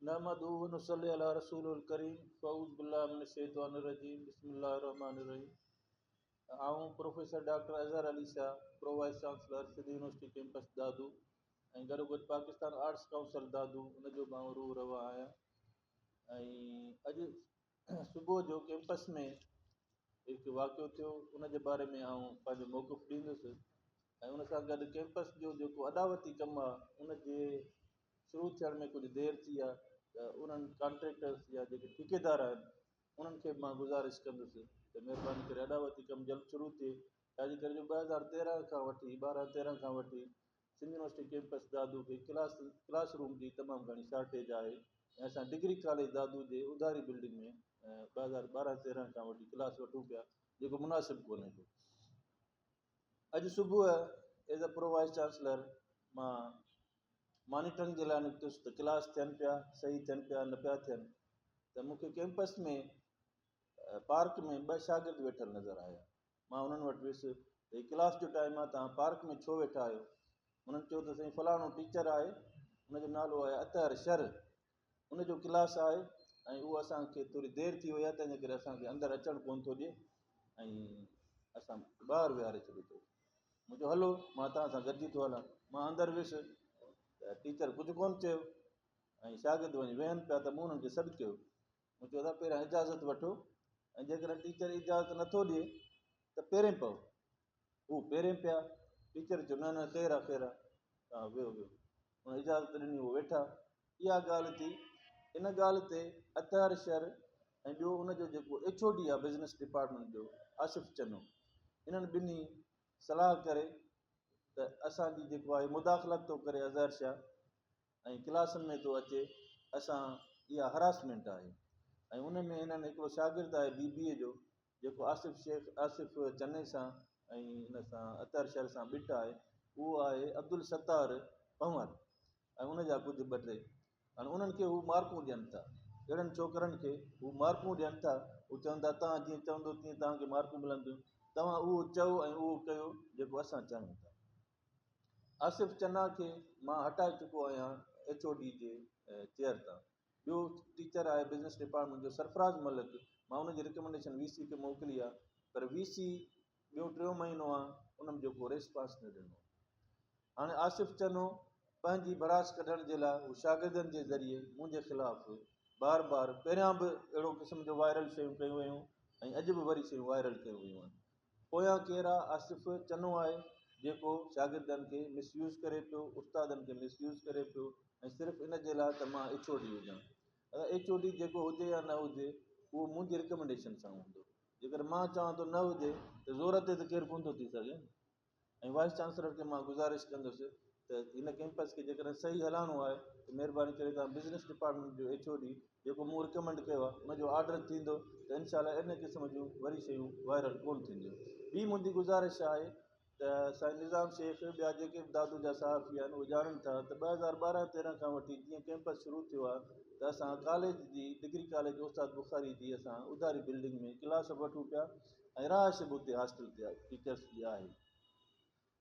नहमदुहु व नुसल्ली अला रसूलिल करीम फ़ऊज़ बिल्लाहि मिनश शैतानिर रजीम बिस्मिल्लाहिर रहमानिर रहीम। आऊं professor doctor Azhar Ali Shah, pro vice chancellor Sindh university campus Dadu ऐं गॾोगॾु पाकिस्तान आर्ट्स काउंसिल दादू उन जो मां रूह रवा आहियां। ऐं अॼु सुबुह जो कैंपस में हिकु वाक़ियो थियो, उन जे बारे में आऊं पंहिंजो मौक़िफ़ ॾींदुसि ऐं उन सां गॾु कैंपस जो जेको अॾावती कमु आहे उन जे शुरू थियण में कुझु देरि थी आहे, त उन्हनि कॉन्ट्रेक्टर्स या जेके ठेकेदार आहिनि उन्हनि खे मां गुज़ारिश कंदुसि त महिरबानी करे अॾावती कमु जल्द शुरू थिए। छाजे करे जो 2013 खां वठी 12-13 खां वठी सिंध यूनिवर्सिटी कैंपस दादू खे क्लासरूम जी तमामु घणी शॉर्टेज आहे ऐं असां डिग्री कॉलेज दादू जे उधारी बिल्डिंग में 2012-13 खां वठी क्लास वठूं पिया, जेको मुनासिबु कोन्हे को। अॼु सुबुह as a pro vice chancellor मां मॉनिटरिंग जे लाइ निकितुसि त क्लास थियनि पिया, सही थियनि पिया, न पिया थियनि, त मूंखे कैंपस में पार्क में 2 शागिर्द वेठल नज़र आया। मां उन्हनि वटि वियुसि त क्लास जो टाइम आहे, तव्हां पार्क में छो वेठा आहियो? उन्हनि चयो त साईं फलाणो टीचर आहे, उनजो नालो आहे अतहर शर, उनजो क्लास आहे ऐं उहो असांखे थोरी देरि थी वई आहे, तंहिंजे करे असांखे अंदरि अचणु कोन थो ॾिए ऐं असां ॿाहिरि विहारे छॾियो अथऊं। मुंहिंजो हलो मां तव्हां सां गॾिजी थो हलां। मां अंदरि वियुसि त टीचर कुझु कोन चयो ऐं शागिर्द वञी वेहनि पिया त मूं हुननि खे सॾु कयो। मूं चयो त पहिरियां इजाज़त वठो ऐं जेकॾहिं टीचर इजाज़त नथो ॾिए त पहिरें पओ। हू पहिरें पिया, टीचर चयो न न ख़ैरु आहे ख़ैरु आहे, तव्हां वियो वियो। हुन इजाज़त ॾिनी, उहो वेठा। इहा ॻाल्हि थी। इन ॻाल्हि ते अतहर शर ऐं ॿियो उनजो जेको HOD आहे बिज़नेस डिपार्टमेंट जो आसिफ़ चनो, इन्हनि ॿिन्ही सलाह करे त असांजी जेको आहे मुदाख़लत थो करे अज़हर शाह ऐं क्लासनि में थो अचे, असां इहा हरासमेंट आहे। ऐं उन में हिननि हिकिड़ो शागिर्द आहे BBA जो, जेको आसिफ़ चने सां ऐं हिन सां अतहर शर सां ॿिट आहे, उहो आहे अब्दुल सत्तार पंवर ऐं उनजा कुझु 2-3। हाणे उन्हनि खे हू मार्कूं ॾियनि था, अहिड़नि छोकिरनि खे हू मार्कूं ॾियनि था। हू चवनि था तव्हां जीअं चवंदो तीअं तव्हांखे मार्कूं मिलंदियूं, तव्हां उहो चओ ऐं उहो कयो जेको असां चाहियूं था। आसिफ़ चना खे मां हटाए चुको आहियां HOD जे चेयर तां। ॿियो टीचर आहे बिज़नेस डिपार्टमेंट जो सरफराज़ मलिक, मां उनजी रिकमेंडेशन VC खे मोकिली आहे, पर VC ॿियो 3 महीनो आहे, उन्हनि जो को रिस्पॉन्स न ॾिनो। हाणे आसिफ़ चनो पंहिंजी भड़ास कढण जे लाइ हू शागिर्दनि जे ज़रिए मुंहिंजे ख़िलाफ़ु बार बार पहिरियां बि अहिड़ो क़िस्म जो वायरल शयूं कयूं वयूं ऐं अॼु बि वरी शयूं वायरल कयूं वयूं आहिनि। पोयां केरु आहे? आसिफ़ चनो आहे, जेको शागिर्दनि खे मिसयूज़ करे पियो, उस्तादनि खे मिसयूज़ करे पियो ऐं सिर्फ़ु इन जे लाइ त मां HOD हुजां। HOD जेको हुजे या न हुजे, उहो मुंहिंजी रिकमेंडेशन सां हूंदो। जेकर मां चवां थो न हुजे त ज़ोर ते त केरु कोन थो थी सघे। ऐं वाइस चांसलर खे मां गुज़ारिश कंदुसि त हिन कैंपस खे जेकॾहिं सही हलाइणो आहे त महिरबानी करे तव्हां बिज़नेस डिपार्टमेंट जो HOD जेको मूं रिकमेंड कयो आहे उनजो ऑर्डर थींदो त इनशाला इन क़िस्म जूं वरी शयूं वायरल कोन थींदियूं। ॿी मुंहिंजी गुज़ारिश आहे त साईं निज़ाम शेख, ॿिया जेके बि दादू जा सहाफ़ी आहिनि, उहे ॼाणनि था त 2012-13 खां वठी जीअं कैंपस शुरू थियो आहे त असां कॉलेज जी डिग्री कॉलेज उस्ताद बुख़ारी जी असां उधारी बिल्डिंग में क्लास वठूं पिया ऐं रहाइश बि उते हॉस्टल ते टीचर्स जी आहे।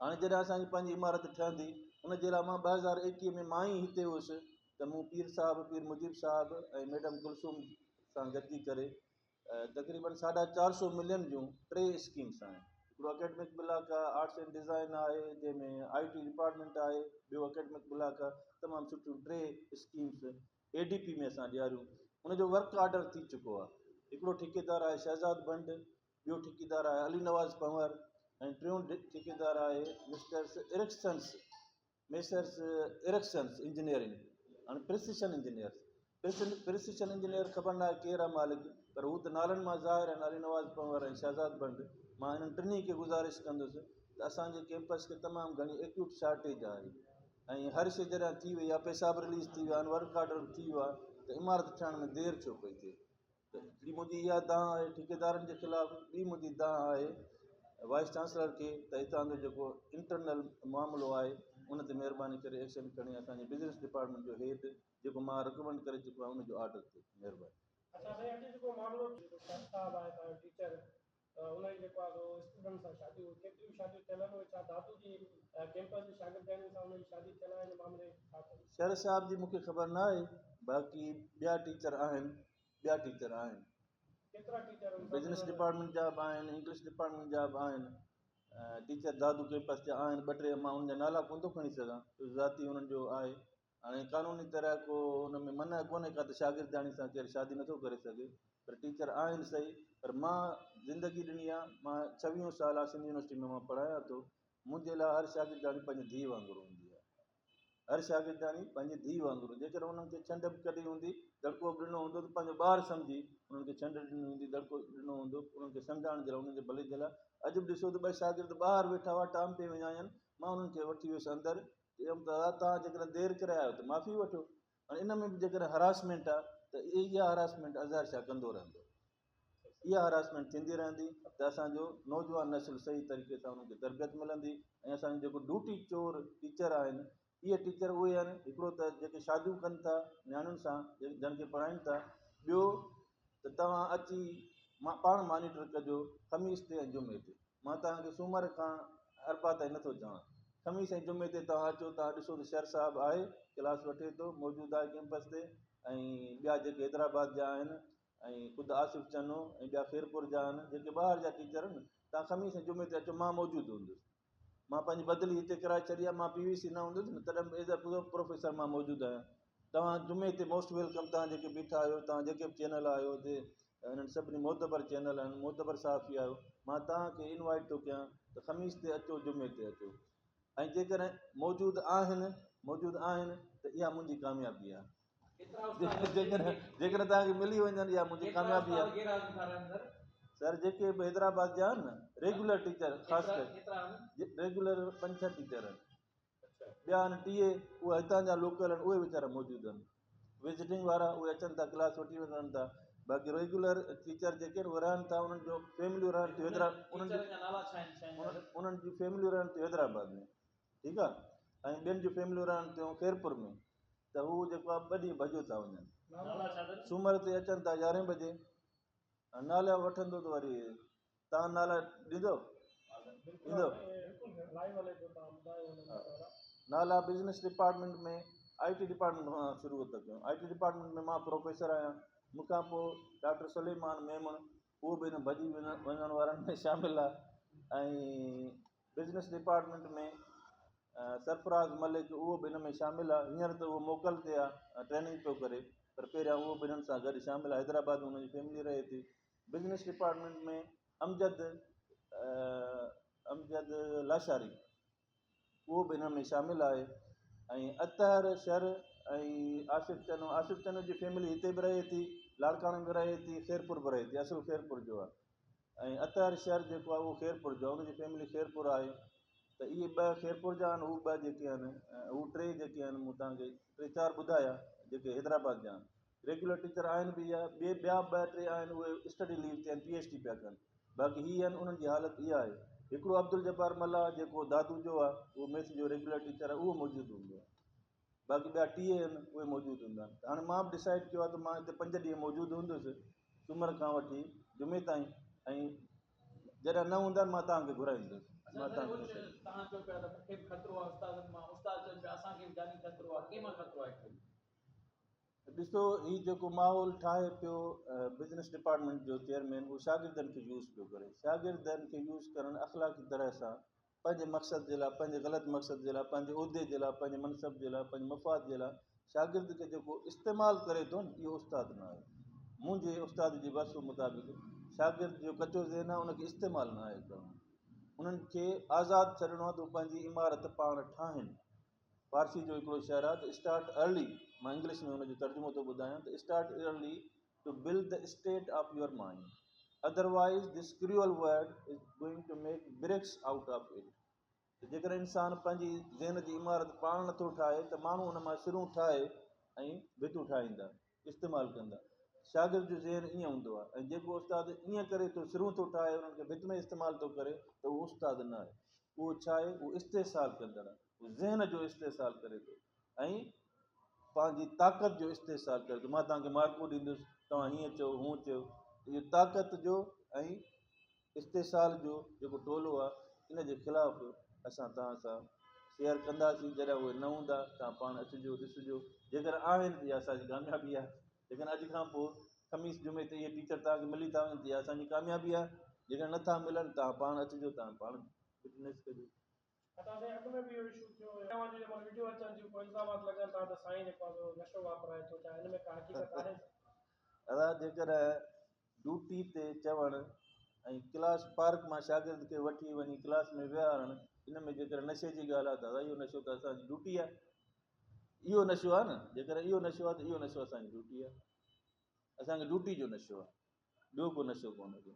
हाणे जॾहिं असांजी पंहिंजी इमारत ठहंदी, उनजे लाइ मां 2021 में मां ई हिते हुयुसि त मूं पीर मुजीब साहिबु ऐं मैडम कुलसूम सां गॾिजी करे तक़रीबन 450 मिलियन जूं 3 स्कीम्स आहिनि। हिकिड़ो एकेडमिक ब्लॉक आहे, आर्ट्स एंड डिज़ाइन आहे, जंहिंमें IT डिपार्टमेंट आहे, ॿियो एकेडमिक ब्लॉक आहे, तमामु सुठियूं 3 स्कीम्स ADP में असां ॾियारियूं। उनजो वर्क ऑर्डर थी चुको आहे। हिकिड़ो ठेकेदार आहे शहज़ाद बंड, ॿियो ठेकेदार आहे अली नवाज़ पंवर ऐं टियों ठेकेदार आहे मेसर्स इरेक्शंस इंजीनियरिंग। हाणे प्रिसिशन इंजीनियर ख़बर न आहे केरु आहे मालिक, पर हू त नालनि मां ज़ाहिर आहिनि, अली नवाज़ पंवर ऐं शहज़ाद बंड। मां हिननि टिनी खे गुज़ारिश कंदुसि त असांजे कैंपस खे तमामु घणी एक्यूट शॉर्टेज आहे ऐं हर शइ जॾहिं थी वई आहे, पेशाब रिलीज़ थी विया आहिनि, वर्क ऑर्डर थी वियो आहे, त इमारत ठहण में देरि छो पई थिए? त हिकिड़ी मुंहिंजी इहा दांह आहे ठेकेदारनि जे ख़िलाफ़ु। ॿी मुंहिंजी दांह आहे वाइस चांसलर खे त हितां जो जेको इंटरनल मामिलो आहे उन ते महिरबानी करे एक्शन खणी असांजे बिज़नेस डिपार्टमेंट जो हेड जेको मां रिकमेंड करे चुको आहियां उनजो ऑर्डर थिए। महिरबानी। अच्छा साईं, अॼु जेको मामिलो साहिबु आहे तव्हांजो टीचर उन्हनि जेको आहे स्टूडेंट सां शादियूं केतिरियूं शादियूं थियल आहिनि, छा दादू जी कैंपस जे शागिर्दनि सां उन्हनि जी शादी थियल आहे, हिन मामले छा कयो? शर साहब जी मूंखे ख़बर न आहे, बाक़ी ॿिया टीचर आहिनि, केतिरा टीचर बिजनेस डिपार्टमेंट जा बि आहिनि, इंग्लिश डिपार्टमेंट जा बि आहिनि, टीचर दादू कैंपस जा आहिनि, 2-3 मां उनजा नाला कोन थो खणी सघां, ज़ाती उन्हनि जो आहे। हाणे कानूनी तरह को हुन में मना कोन्हे का त शागिर्दाणी सां केरु शादी नथो करे सघे, पर टीचर आहिनि सही। पर मां ज़िंदगी ॾिनी आहे, मां 26 साल आहे सिंध यूनिवर्सिटी में मां पढ़ायां थो, मुंहिंजे लाइ हर शागिर्दाणी पंहिंजी धीउ वांगुरु हूंदी आहे, हर शागिर्दाणी पंहिंजी धीउ वांगुरु। जेकर उन्हनि खे छंड बि कढी हूंदी, दड़को बि ॾिनो हूंदो, त पंहिंजो ॿारु सम्झी उन्हनि खे छंड ॾिनी हूंदी, दड़को ॾिनो हूंदो, उन्हनि खे सम्झाइण जे लाइ, उन्हनि जे भले जे लाइ। अॼु बि ॾिसो त 2 शागिर्द ॿाहिरि वेठा हुआ, टाम ते विया आहिनि, मां उन्हनि खे वठी वियुसि अंदरि, चयुमि दादा तव्हां जेकॾहिं देरि करे आयो त माफ़ी वठो। हाणे इन में बि जेकॾहिं हरासमेंट आहे त इहा हरासमेंट अज़हर छा कंदो रहंदो, इहा हरासमेंट थींदी रहंदी, त असांजो नौजवान नस्ल सही तरीक़े सां उन्हनि खे तरबियत मिलंदी। ऐं असांजो जेको ड्यूटी चोर टीचर आहिनि, इहे टीचर उहे आहिनि, हिकिड़ो त जेके शादियूं कनि था नियाणियुनि सां, जन खे पढ़ाइनि था, ॿियो त तव्हां अची पाण मॉनिटर कजो ख़मीस ते ऐं जुमे ते। मां तव्हांखे सूमर खां अरबा ताईं नथो चवां, ख़मीस ऐं जुमे ते तव्हां अचो, तव्हां ॾिसो त शर साहिबु आहे, क्लास वठे थो, मौजूदु आहे कैंपस ते, ऐं ॿिया जेके हैदराबाद जा आहिनि, ऐं ख़ुदि आसिफ़ चनो ऐं ॿिया खेरपुर जा आहिनि, जेके ॿाहिरि जा टीचर आहिनि, तव्हां ख़मीस ऐं जुमे ते अचो, मां मौजूदु हूंदुसि। मां पंहिंजी बदिली हिते कराए छॾी आहे, मां PVC न हूंदुसि न, तॾहिं बि एज़ अ प्रोफेसर मां मौजूदु आहियां। तव्हां जुमे ते मोस्ट वेलकम, तव्हां जेके बीठा आहियो, तव्हां जेके बि चैनल आहियो हिते, हिननि सभिनी मोतबर चैनल आहिनि, मोतबर साफ़ी आहियो, मां तव्हांखे इनवाइट थो कयां त ख़मीस ते अचो, जुमे ते अचो। ऐं जेकॾहिं मौजूदु आहिनि त इहा मुंहिंजी कामयाबी आहे। जेकॾहिं तव्हांखे मिली वञनि, इहा मुंहिंजी कामयाबी आहे। सर जेके बि हैदराबाद जा आहिनि न, रेगुलर टीचर, ख़ासि करे रेगुलर 5-6 टीचर आहिनि, ॿिया आहिनि 30, उहे हितां जा लोकल आहिनि, उहे वीचारा मौजूदु आहिनि। विज़िटिंग वारा उहे अचनि था, क्लास वठी वञनि था, बाक़ी रेगुलर टीचर जेके आहिनि उहे रहनि था, उन्हनि जो फैमिलियूं रहनि थियूं उन्हनि जूं फैमिलियूं रहनि थियूं हैदराबाद में, ठीकु आहे, ऐं ॿियनि जूं फैमिलियूं रहनि थियूं खेरपुर में। त हू जेको आहे 2 ॾींहं भॼो था वञनि, सूमर ते अचनि था 11 बजे। नाला वठंदो त वरी तव्हां नाला ॾींदो? नाला बिजनेस डिपार्टमेंट में, IT डिपार्टमेंट मां शुरू था कयूं। IT डिपार्टमेंट में मां प्रोफेसर आहियां, मूंखां पोइ डॉक्टर सलेमान मेमण, उहो बि हिन भॼी वञण वारनि में शामिलु आहे। ऐं बिजनेस डिपार्टमेंट में सरफराज़ मलिक, उहो बि हिन में शामिलु आहे। हींअर त उहो मोकल ते आहे, ट्रेनिंग पियो करे, पर पहिरियां उहो बि हिननि सां गॾु शामिलु आहे, हैदराबाद में हुनजी फैमिली रहे थी। बिजनेस डिपार्टमेंट में अमजद लाशारी, उहो बि हिन में शामिलु आहे। ऐं अतहर शर ऐं आसिफ़ चनो जी फैमिली हिते बि रहे थी, लाड़काणे में रहे थी, खेरपुर बि रहे थी, असुलु खेरपुर जो आहे। ऐं अतहर शर जेको आहे उहो खेरपुर जो आहे, हुनजी फैमिली खेरपुर आहे। त इहे 2 खेरपुर जा आहिनि, हू 2 जेके आहिनि, हू 3 जेके आहिनि, मूं तव्हांखे 3-4 ॿुधाया जेके हैदराबाद जा आहिनि। रेगुलर टीचर आहिनि बि, इहा ॿिया 2-3 आहिनि, उहे स्टडी लीव ते आहिनि, PhD पिया कनि। बाक़ी हीअ आहिनि, उन्हनि जी हालति इहा आहे। हिकिड़ो अब्दुल जब्बार मल्ला जेको दादू जो आहे, उहो मैथ जो रेगुलर टीचर आहे, उहो मौजूदु हूंदो आहे। बाक़ी ॿिया 30 आहिनि, उहे मौजूदु हूंदा आहिनि। हाणे मां बि डिसाइड कयो आहे त मां हिते 5 ॾींहं मौजूदु हूंदुसि, सूमर खां वठी जुमे ताईं, ऐं जॾहिं न हूंदा मां तव्हांखे घुराईंदुसि। ॾिसो, हीउ जेको माहौल ठाहे पियो बिजनेस डिपार्टमेंट जो चेयरमैन, उहो शागिर्दनि खे यूज़ पियो करे, शागिर्दनि खे यूज़ करणु अख़लाक़ी तरह सां पंहिंजे मक़सद जे लाइ, पंहिंजे ग़लति मक़सद जे लाइ, पंहिंजे उहिदे जे लाइ, पंहिंजे मनसब जे लाइ, पंहिंजे मफ़ाद जे लाइ, शागिर्द खे जेको इस्तेमालु करे थो न, इहो उस्तादु न आहे। मुंहिंजे उस्ताद जी बस मुताबिक़ शागिर्द जो कचो ज़हन आहे, उनखे इस्तेमालु न आहे करणो, उन्हनि खे आज़ादु छॾिणो आहे त पंहिंजी इमारत पाण ठाहिनि। फारसी जो हिकिड़ो शहर आहे त स्टार्ट अर्ली, मां इंग्लिश में हुनजो तर्जुमो थो ॿुधायां त start early to build the state of your mind, otherwise this cruel world is going to make bricks out of it. त जेकर इंसानु पंहिंजी ज़हन जी इमारत पाण नथो ठाहे त माण्हू हुन मां सिरूं ठाहे ऐं भितूं ठाहींदा, इस्तेमालु कंदा। शागिर्द जो ज़हन ईअं हूंदो आहे, ऐं जेको उस्तादु ईअं करे थो, सिरूं थो ठाहे, उन्हनि खे भित में इस्तेमालु थो करे, त उहो उस्तादु न आहे। उहो छा आहे, उहो इस्तेसालु कंदड़ आहे, उहो ज़हन जो इस्तेसालु करे थो ऐं पंहिंजी ताक़त जो इस्तेसालु करे थो। मां तव्हांखे मार्कूं ॾींदुसि, तव्हां हीअं चओ, हूअं चओ, इहो ताक़त जो ऐं इस्तेसाल जो जेको टोलो आहे इन जे ख़िलाफ़ु असां तव्हां सां शेयर कंदासीं। जॾहिं उहे न हूंदा तव्हां पाण अचिजो ॾिसिजो, जेकर आहिनि त इहा असांजी कामयाबी आहे। लेकिन अॼु खां पोइ ख़मीस जुमे ते इहे टीचर तव्हांखे मिली था वञनि त इहा असांजी कामयाबी आहे। जेकर नथा मिलनि तव्हां पाण अचिजो, तव्हां पाण बिजनेस कजो। असांजे अॻ में बि इहो इशू थियो हुयो, तव्हांजे जेको वीडियो अचनि थियूं पोइ इल्ज़ामात लॻनि था त साईं जेको आहे नशो वापराए थो, छा हिन में का हक़ीक़त आहे? दादा जेकर ड्यूटी ते चवणु ऐं क्लास पार्क मां शागिर्द खे वठी वञी क्लास में विहारणु, इन में जेकर नशे जी ॻाल्हि आहे दादा, इहो नशो त असांजी ड्यूटी आहे। इहो नशो आहे न, जेकर इहो नशो आहे त इहो नशो असांजी ड्यूटी आहे। असांखे ड्यूटी जो नशो आहे, ॿियो को नशो कोन्हे को।